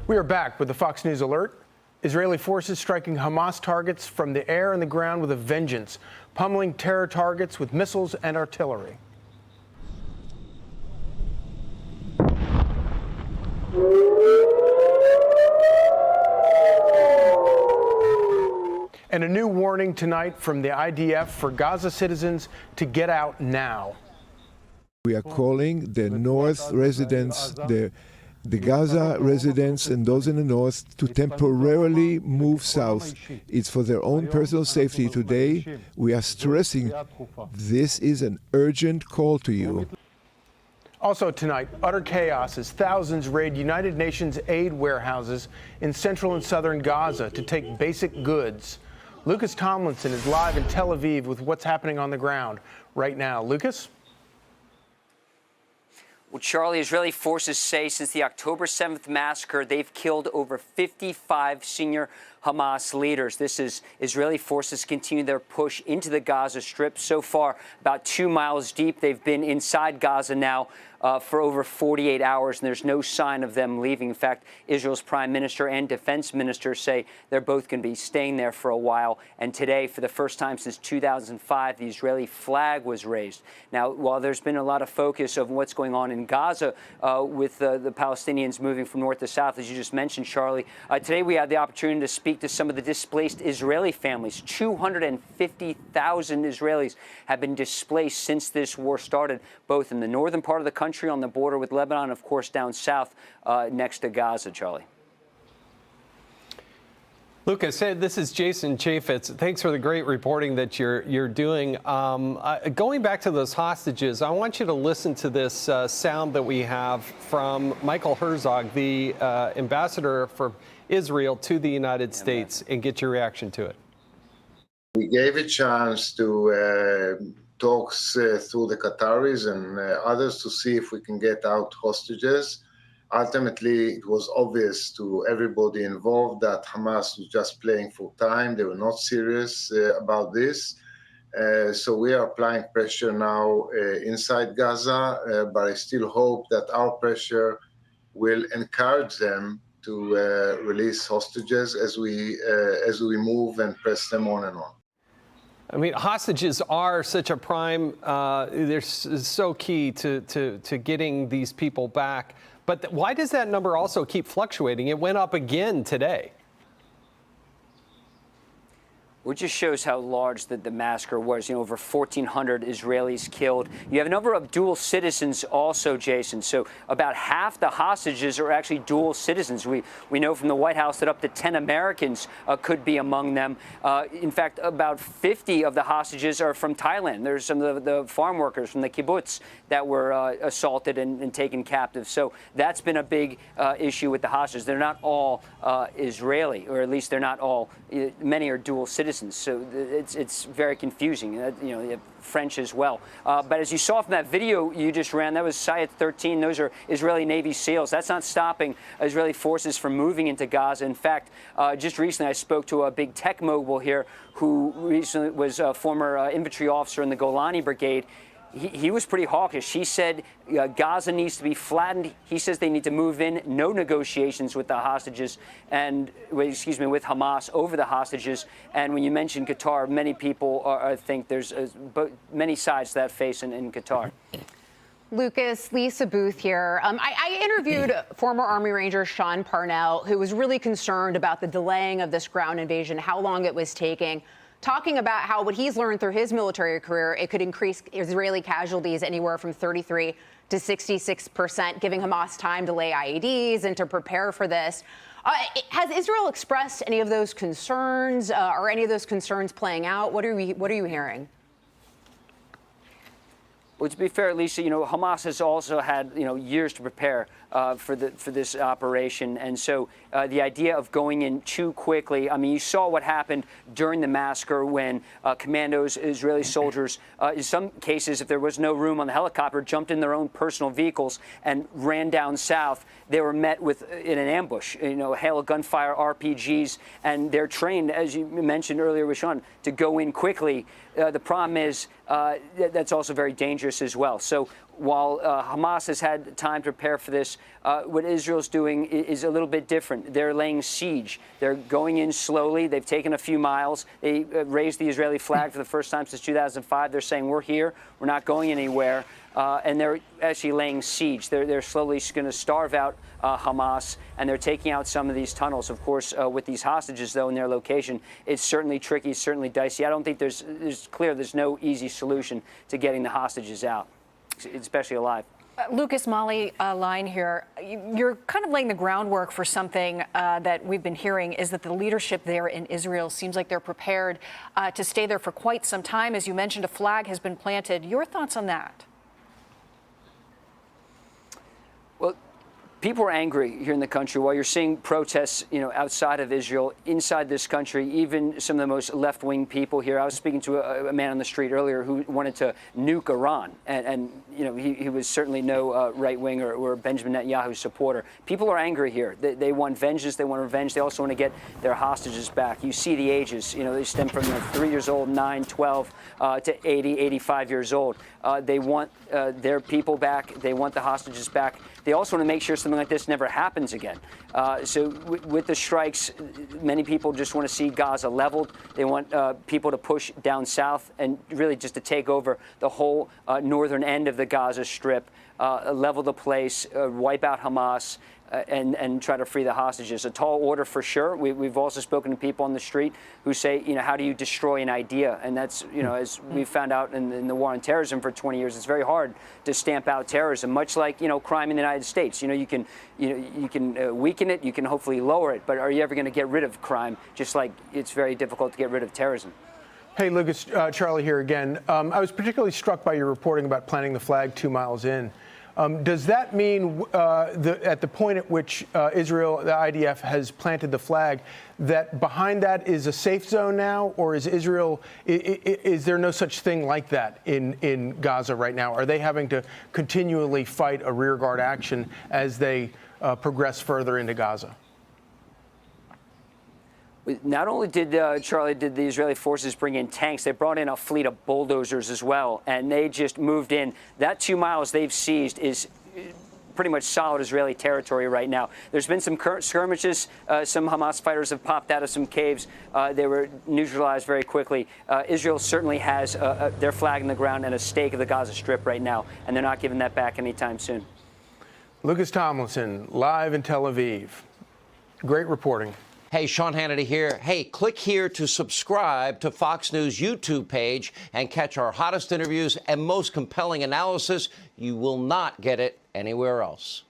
We are back with the Fox News alert. Israeli forces striking Hamas targets from the air and the ground with a vengeance, pummeling terror targets with missiles and artillery. And a new warning tonight from the IDF for Gaza citizens to get out now. We are calling the North residents, the Gaza residents and those in the north to temporarily move south. It's for their own personal safety today. We are stressing this is an urgent call to you. Also tonight, utter chaos as thousands raid United Nations aid warehouses in central and southern Gaza to take basic goods. Lucas Tomlinson is live in Tel Aviv with what's happening on the ground right now. Lucas? Well, Charlie, Israeli forces say since the October 7th massacre, they've killed over 55 senior Hamas leaders. This is Israeli forces continue their push into the Gaza Strip. So far, about 2 miles deep. They've been inside Gaza now for over 48 hours, and there's no sign of them leaving. In fact, Israel's prime minister and defense minister say they're both going to be staying there for a while. And today, for the first time since 2005, the Israeli flag was raised. Now, while there's been a lot of focus of what's going on in Gaza with the Palestinians moving from north to south, as you just mentioned, Charlie, today we had the opportunity to speak to some of the displaced Israeli families. 250,000 Israelis have been displaced since this war started, both in the northern part of the country on the border with Lebanon, of course, down south next to Gaza, Charlie. Lucas, this is Jason Chaffetz. Thanks for the great reporting that you're doing. Going back to those hostages, I want you to listen to this sound that we have from Michael Herzog, the ambassador for Israel to the United States, and get your reaction to it. We gave a chance to talks through the Qataris and others to see if we can get out hostages. Ultimately, it was obvious to everybody involved that Hamas was just playing for time. They were not serious about this. So we are applying pressure now inside Gaza, but I still hope that our pressure will encourage them to release hostages as we move and press them on and on. I mean, hostages are such a prime, they're so key to getting these people back. But why does that number also keep fluctuating? It went up again today. Which just shows how large the massacre was. You know, over 1,400 Israelis killed. You have a number of dual citizens also, Jason. So about half the hostages are actually dual citizens. We know from the White House that up to 10 Americans could be among them. In fact, about 50 of the hostages are from Thailand. There's some of the farm workers from the kibbutz that were assaulted and taken captive. So that's been a big issue with the hostages. They're not all Israeli, or at least they're not all. Many are dual citizens. So it's very confusing. You know, you have French as well. But as you saw from that video you just ran, that was Sayed 13. Those are Israeli Navy SEALs. That's not stopping Israeli forces from moving into Gaza. In fact, just recently I spoke to a big tech mogul here who recently was a former infantry officer in the Golani Brigade. He was pretty hawkish. He said Gaza needs to be flattened. He says they need to move in. No negotiations with the hostages and, with Hamas over the hostages. And when you mention Qatar, many people think there's many sides to that face in Qatar. Lucas, Lisa Booth here. I interviewed former Army Ranger Sean Parnell, who was really concerned about the delaying of this ground invasion, how long it was taking, talking about how what he's learned through his military career, it could increase Israeli casualties anywhere from 33 to 66%, giving Hamas time to lay IEDs and to prepare for this. Has Israel expressed any of those concerns? Are any of those concerns playing out? What are you hearing? Well, to be fair, Lisa, Hamas has also had, years to prepare for this operation. And so the idea of going in too quickly, I mean, you saw what happened during the massacre when commandos, Israeli soldiers, in some cases, if there was no room on the helicopter, jumped in their own personal vehicles and ran down south. They were met in an ambush, hail of gunfire, RPGs, and they're trained, as you mentioned earlier with Sean, to go in quickly. The problem is that's also very dangerous as well. So while Hamas has had time to prepare for this, what Israel's doing is a little bit different. They're laying siege. They're going in slowly. They've taken a few miles. They raised the Israeli flag for the first time since 2005. They're saying, we're here. We're not going anywhere. And they're actually laying siege. They're slowly going to starve out Hamas, and they're taking out some of these tunnels. Of course, with these hostages, though, in their location, it's certainly tricky, certainly dicey. I don't think there's no easy solution to getting the hostages out, especially alive. Lucas, Molly, line here. You're kind of laying the groundwork for something that we've been hearing, is that the leadership there in Israel seems like they're prepared to stay there for quite some time. As you mentioned, a flag has been planted. Your thoughts on that? Well, people are angry here in the country. While you're seeing protests, outside of Israel, inside this country, even some of the most left-wing people here. I was speaking to a man on the street earlier who wanted to nuke Iran, and he was certainly no right-wing or Benjamin Netanyahu supporter. People are angry here. They want vengeance. They want revenge. They also want to get their hostages back. You see the ages. They stem from 3 years old, 9, 12, to 80, 85 years old. They want their people back. They want the hostages back. They also want to make sure something like this never happens again. So with the strikes, many people just want to see Gaza leveled. They want people to push down south and really just to take over the whole northern end of the Gaza Strip, level the place, wipe out Hamas, and try to free the hostages. A tall order for sure. We've also spoken to people on the street who say, how do you destroy an idea? And that's, as we've found out in the war on terrorism for 20 years, it's very hard to stamp out terrorism, much like, crime in the United States. You can weaken it, you can hopefully lower it, but are you ever going to get rid of crime? Just like it's very difficult to get rid of terrorism. Hey, Lucas, Charlie here again. I was particularly struck by your reporting about planting the flag 2 miles in. Does that mean at the point at which Israel, the IDF, has planted the flag, that behind that is a safe zone now, or is Israel, is there no such thing like that in Gaza right now? Are they having to continually fight a rearguard action as they progress further into Gaza? Not only did the Israeli forces bring in tanks, they brought in a fleet of bulldozers as well, and they just moved in. That 2 miles they've seized is pretty much solid Israeli territory right now. There's been some skirmishes. Some Hamas fighters have popped out of some caves. They were neutralized very quickly. Israel certainly has their flag in the ground and a stake of the Gaza Strip right now, and they're not giving that back anytime soon. Lucas Tomlinson, live in Tel Aviv. Great reporting. Hey, Sean Hannity here. Hey, click here to subscribe to Fox News YouTube page and catch our hottest interviews and most compelling analysis. You will not get it anywhere else.